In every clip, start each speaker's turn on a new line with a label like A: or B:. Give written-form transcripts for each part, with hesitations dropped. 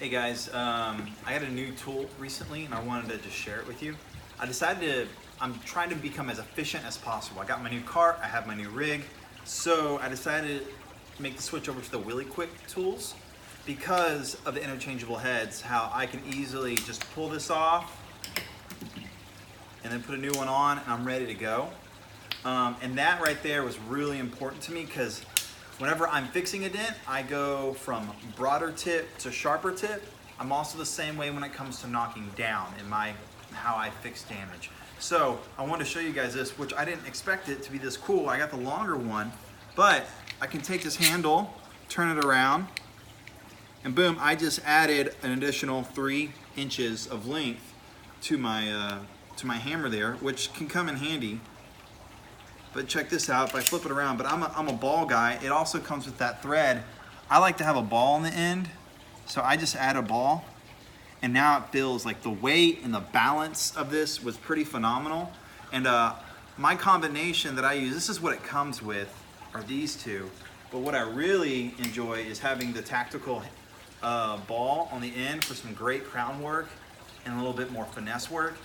A: Hey guys, I got a new tool recently and I wanted to just share it with you. I'm trying to become as efficient as possible. I got my new cart, I have my new rig, so I decided to make the switch over to the Willey Quick tools because of the interchangeable heads, how I can easily just pull this off and then put a new one on and I'm ready to go. And that right there was really important to me because whenever I'm fixing a dent, I go from broader tip to sharper tip. I'm also the same way when it comes to knocking down in how I fix damage. So I wanted to show you guys this, which I didn't expect it to be this cool. I got the longer one, but I can take this handle, turn it around, and boom, I just added an additional 3 inches of length to my hammer there, which can come in handy. But check this out, if I flip it around, but I'm a ball guy. It also comes with that thread. I like to have a ball on the end, so I just add a ball. And now it feels like the weight and the balance of this was pretty phenomenal. And my combination that I use, this is what it comes with, are these two. But what I really enjoy is having the tactical ball on the end for some great crown work and a little bit more finesse work.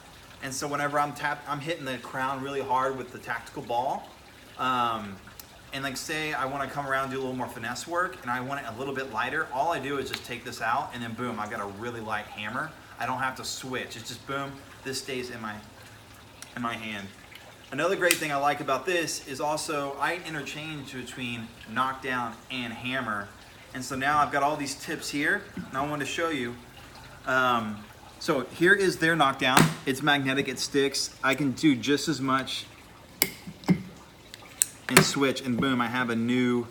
A: And so whenever I'm hitting the crown really hard with the tactical ball, and like say I want to come around and do a little more finesse work and I want it a little bit lighter, all I do is just take this out and then boom, I've got a really light hammer. I don't have to switch, it's just boom, this stays in my hand. Another great thing I like about this is also I interchange between knockdown and hammer. And so now I've got all these tips here and I wanted to show you. So here is their knockdown. It's magnetic, it sticks. I can do just as much and switch and boom, I have a new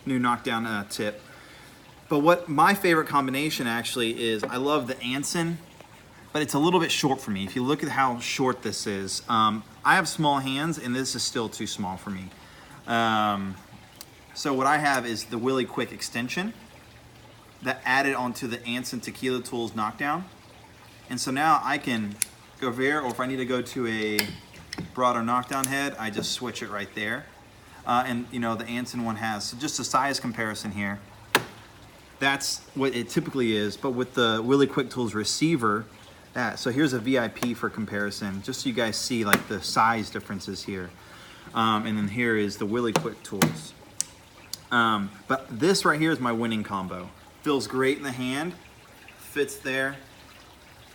A: knockdown tip. But what my favorite combination actually is, I love the Anson, but it's a little bit short for me. If you look at how short this is, I have small hands and this is still too small for me. So what I have is the Willey Quick extension that added onto the Anson Tequila Tools knockdown. And so now I can go over here, or if I need to go to a broader knockdown head, I just switch it right there. And you know, the Anson one has, so just a size comparison here. That's what it typically is, but with the Willey Quick Tools receiver, so here's a VIP for comparison, just so you guys see like the size differences here. And then here is the Willey Quick Tools. But this right here is my winning combo. Feels great in the hand, fits there.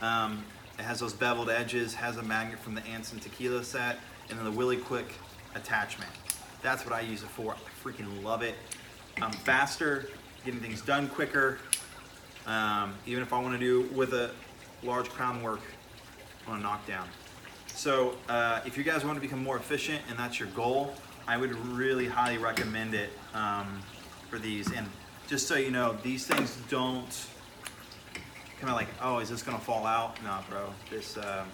A: It has those beveled edges, has a magnet from the Anson Tequila set, and then the Willey Quick attachment. That's what I use it for. I freaking love it. Faster, getting things done quicker. Even if I want to do with a large crown work on a knockdown. So if you guys want to become more efficient and that's your goal, I would really highly recommend it for these. And just so you know, these things don't kind of like, oh, is this gonna fall out? No, bro. This, I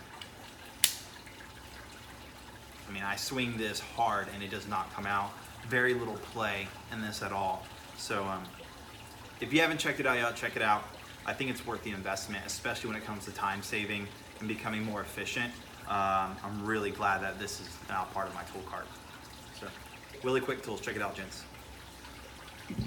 A: mean, I swing this hard and it does not come out. Very little play in this at all. So if you haven't checked it out yet, check it out. I think it's worth the investment, especially when it comes to time saving and becoming more efficient. I'm really glad that this is now part of my tool cart. So, Willey Quick Tools, check it out, gents.